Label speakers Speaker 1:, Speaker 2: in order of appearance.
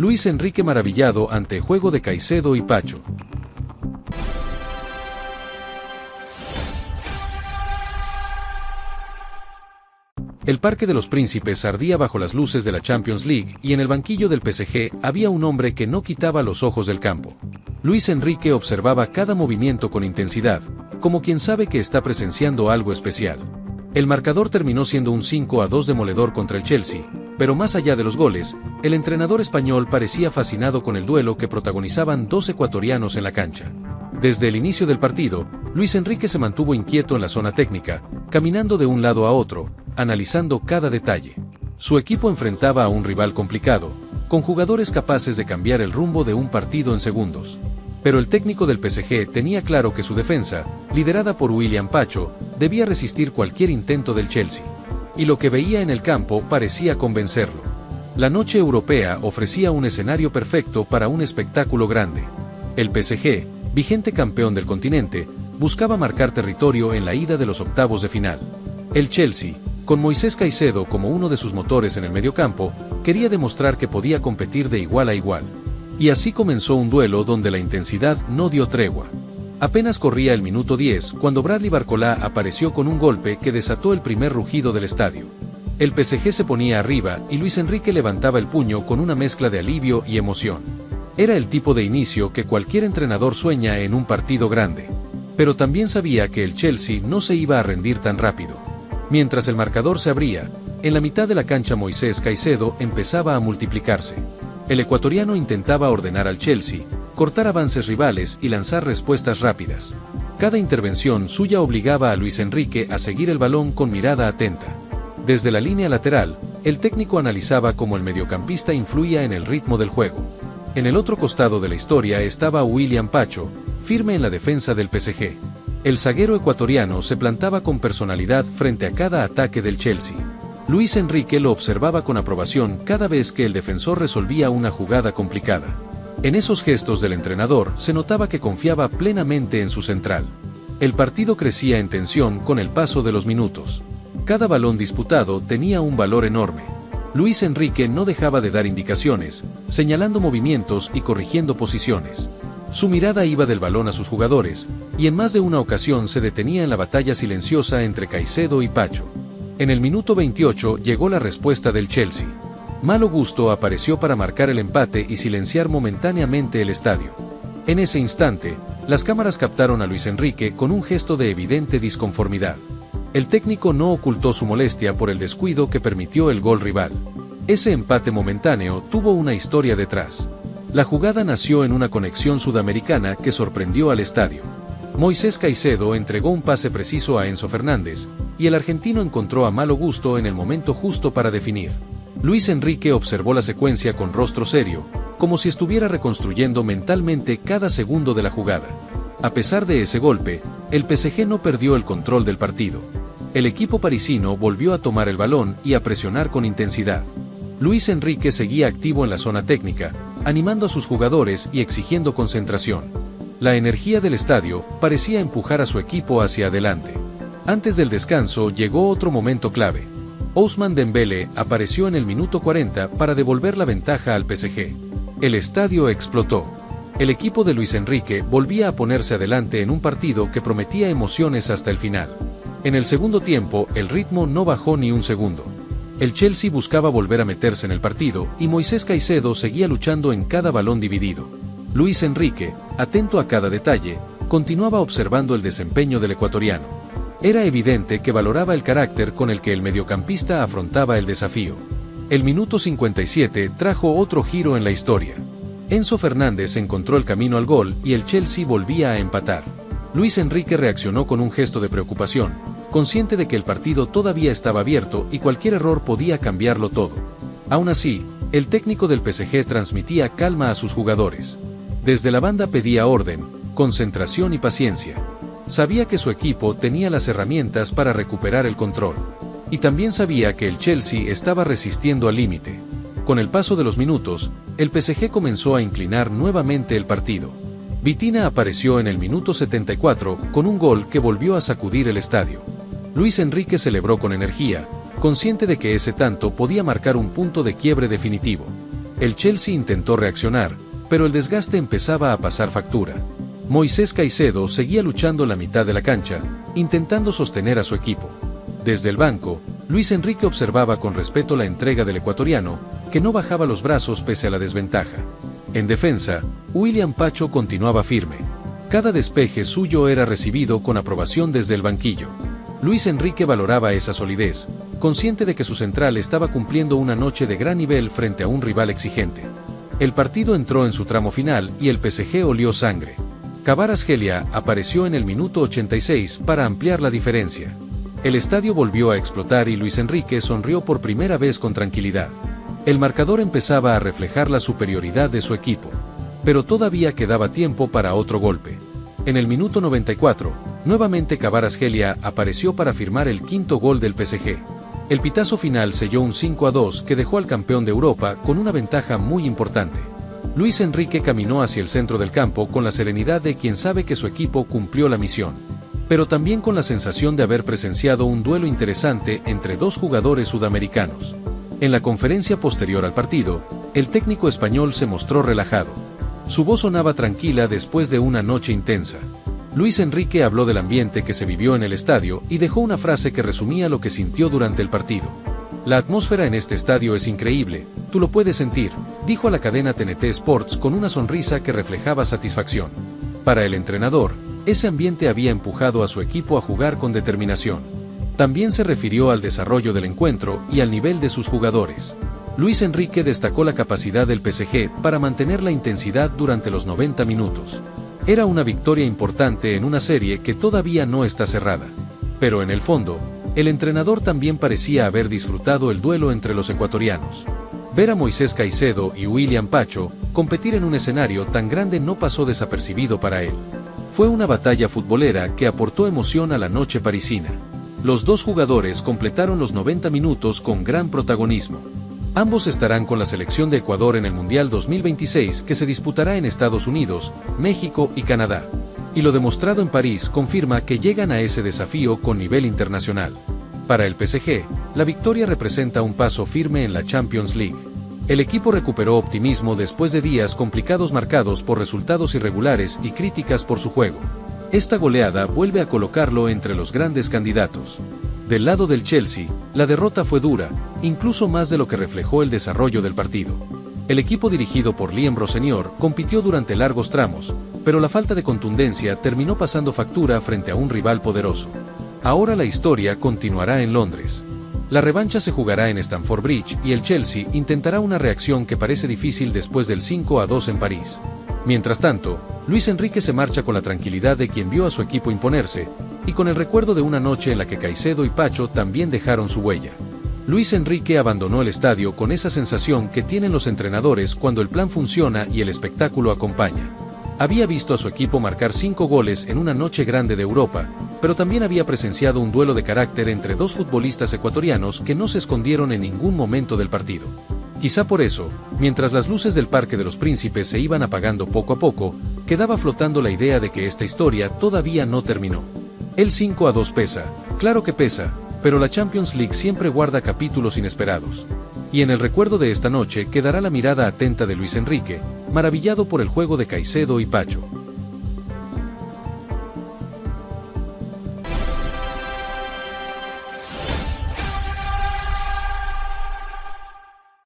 Speaker 1: Luis Enrique maravillado ante el juego de Caicedo y Pacho. El Parque de los Príncipes ardía bajo las luces de la Champions League y en el banquillo del PSG había un hombre que no quitaba los ojos del campo. Luis Enrique observaba cada movimiento con intensidad, como quien sabe que está presenciando algo especial. El marcador terminó siendo un 5-2 demoledor contra el Chelsea, pero más allá de los goles, el entrenador español parecía fascinado con el duelo que protagonizaban dos ecuatorianos en la cancha. Desde el inicio del partido, Luis Enrique se mantuvo inquieto en la zona técnica, caminando de un lado a otro, analizando cada detalle. Su equipo enfrentaba a un rival complicado, con jugadores capaces de cambiar el rumbo de un partido en segundos. Pero el técnico del PSG tenía claro que su defensa, liderada por William Pacho, debía resistir cualquier intento del Chelsea. Y lo que veía en el campo parecía convencerlo. La noche europea ofrecía un escenario perfecto para un espectáculo grande. El PSG, vigente campeón del continente, buscaba marcar territorio en la ida de los octavos de final. El Chelsea, con Moisés Caicedo como uno de sus motores en el mediocampo, quería demostrar que podía competir de igual a igual. Y así comenzó un duelo donde la intensidad no dio tregua. Apenas corría el minuto 10 cuando Bradley Barcola apareció con un golpe que desató el primer rugido del estadio. El PSG se ponía arriba y Luis Enrique levantaba el puño con una mezcla de alivio y emoción. Era el tipo de inicio que cualquier entrenador sueña en un partido grande. Pero también sabía que el Chelsea no se iba a rendir tan rápido. Mientras el marcador se abría, en la mitad de la cancha Moisés Caicedo empezaba a multiplicarse. El ecuatoriano intentaba ordenar al Chelsea, cortar avances rivales y lanzar respuestas rápidas. Cada intervención suya obligaba a Luis Enrique a seguir el balón con mirada atenta. Desde la línea lateral, el técnico analizaba cómo el mediocampista influía en el ritmo del juego. En el otro costado de la historia estaba William Pacho, firme en la defensa del PSG. El zaguero ecuatoriano se plantaba con personalidad frente a cada ataque del Chelsea. Luis Enrique lo observaba con aprobación cada vez que el defensor resolvía una jugada complicada. En esos gestos del entrenador se notaba que confiaba plenamente en su central. El partido crecía en tensión con el paso de los minutos. Cada balón disputado tenía un valor enorme. Luis Enrique no dejaba de dar indicaciones, señalando movimientos y corrigiendo posiciones. Su mirada iba del balón a sus jugadores, y en más de una ocasión se detenía en la batalla silenciosa entre Caicedo y Pacho. En el minuto 28 llegó la respuesta del Chelsea. Malo Gusto apareció para marcar el empate y silenciar momentáneamente el estadio. En ese instante, las cámaras captaron a Luis Enrique con un gesto de evidente disconformidad. El técnico no ocultó su molestia por el descuido que permitió el gol rival. Ese empate momentáneo tuvo una historia detrás. La jugada nació en una conexión sudamericana que sorprendió al estadio. Moisés Caicedo entregó un pase preciso a Enzo Fernández, y el argentino encontró a Malo Gusto en el momento justo para definir. Luis Enrique observó la secuencia con rostro serio, como si estuviera reconstruyendo mentalmente cada segundo de la jugada. A pesar de ese golpe, el PSG no perdió el control del partido. El equipo parisino volvió a tomar el balón y a presionar con intensidad. Luis Enrique seguía activo en la zona técnica, animando a sus jugadores y exigiendo concentración. La energía del estadio parecía empujar a su equipo hacia adelante. Antes del descanso llegó otro momento clave. Ousmane Dembélé apareció en el minuto 40 para devolver la ventaja al PSG. El estadio explotó. El equipo de Luis Enrique volvía a ponerse adelante en un partido que prometía emociones hasta el final. En el segundo tiempo, el ritmo no bajó ni un segundo. El Chelsea buscaba volver a meterse en el partido y Moisés Caicedo seguía luchando en cada balón dividido. Luis Enrique, atento a cada detalle, continuaba observando el desempeño del ecuatoriano. Era evidente que valoraba el carácter con el que el mediocampista afrontaba el desafío. El minuto 57 trajo otro giro en la historia. Enzo Fernández encontró el camino al gol y el Chelsea volvía a empatar. Luis Enrique reaccionó con un gesto de preocupación, consciente de que el partido todavía estaba abierto y cualquier error podía cambiarlo todo. Aún así, el técnico del PSG transmitía calma a sus jugadores. Desde la banda pedía orden, concentración y paciencia. Sabía que su equipo tenía las herramientas para recuperar el control. Y también sabía que el Chelsea estaba resistiendo al límite. Con el paso de los minutos, el PSG comenzó a inclinar nuevamente el partido. Vitinha apareció en el minuto 74 con un gol que volvió a sacudir el estadio. Luis Enrique celebró con energía, consciente de que ese tanto podía marcar un punto de quiebre definitivo. El Chelsea intentó reaccionar, pero el desgaste empezaba a pasar factura. Moisés Caicedo seguía luchando la mitad de la cancha, intentando sostener a su equipo. Desde el banco, Luis Enrique observaba con respeto la entrega del ecuatoriano, que no bajaba los brazos pese a la desventaja. En defensa, William Pacho continuaba firme. Cada despeje suyo era recibido con aprobación desde el banquillo. Luis Enrique valoraba esa solidez, consciente de que su central estaba cumpliendo una noche de gran nivel frente a un rival exigente. El partido entró en su tramo final y el PSG olió sangre. Kvaratskhelia apareció en el minuto 86 para ampliar la diferencia. El estadio volvió a explotar y Luis Enrique sonrió por primera vez con tranquilidad. El marcador empezaba a reflejar la superioridad de su equipo. Pero todavía quedaba tiempo para otro golpe. En el minuto 94, nuevamente Kvaratskhelia apareció para firmar el quinto gol del PSG. El pitazo final selló un 5-2 que dejó al campeón de Europa con una ventaja muy importante. Luis Enrique caminó hacia el centro del campo con la serenidad de quien sabe que su equipo cumplió la misión, pero también con la sensación de haber presenciado un duelo interesante entre dos jugadores sudamericanos. En la conferencia posterior al partido, el técnico español se mostró relajado. Su voz sonaba tranquila después de una noche intensa. Luis Enrique habló del ambiente que se vivió en el estadio y dejó una frase que resumía lo que sintió durante el partido. La atmósfera en este estadio es increíble, tú lo puedes sentir, dijo a la cadena TNT Sports con una sonrisa que reflejaba satisfacción. Para el entrenador, ese ambiente había empujado a su equipo a jugar con determinación. También se refirió al desarrollo del encuentro y al nivel de sus jugadores. Luis Enrique destacó la capacidad del PSG para mantener la intensidad durante los 90 minutos. Era una victoria importante en una serie que todavía no está cerrada. Pero en el fondo, el entrenador también parecía haber disfrutado el duelo entre los ecuatorianos. Ver a Moisés Caicedo y William Pacho competir en un escenario tan grande no pasó desapercibido para él. Fue una batalla futbolera que aportó emoción a la noche parisina. Los dos jugadores completaron los 90 minutos con gran protagonismo. Ambos estarán con la selección de Ecuador en el Mundial 2026 que se disputará en Estados Unidos, México y Canadá. Y lo demostrado en París confirma que llegan a ese desafío con nivel internacional. Para el PSG, la victoria representa un paso firme en la Champions League. El equipo recuperó optimismo después de días complicados marcados por resultados irregulares y críticas por su juego. Esta goleada vuelve a colocarlo entre los grandes candidatos. Del lado del Chelsea, la derrota fue dura, incluso más de lo que reflejó el desarrollo del partido. El equipo dirigido por Liam Rossenior compitió durante largos tramos, pero la falta de contundencia terminó pasando factura frente a un rival poderoso. Ahora la historia continuará en Londres. La revancha se jugará en Stamford Bridge y el Chelsea intentará una reacción que parece difícil después del 5-2 en París. Mientras tanto, Luis Enrique se marcha con la tranquilidad de quien vio a su equipo imponerse, y con el recuerdo de una noche en la que Caicedo y Pacho también dejaron su huella. Luis Enrique abandonó el estadio con esa sensación que tienen los entrenadores cuando el plan funciona y el espectáculo acompaña. Había visto a su equipo marcar 5 goles en una noche grande de Europa, pero también había presenciado un duelo de carácter entre dos futbolistas ecuatorianos que no se escondieron en ningún momento del partido. Quizá por eso, mientras las luces del Parque de los Príncipes se iban apagando poco a poco, quedaba flotando la idea de que esta historia todavía no terminó. El 5-2 pesa, claro que pesa, pero la Champions League siempre guarda capítulos inesperados. Y en el recuerdo de esta noche quedará la mirada atenta de Luis Enrique, maravillado por el juego de Caicedo y Pacho.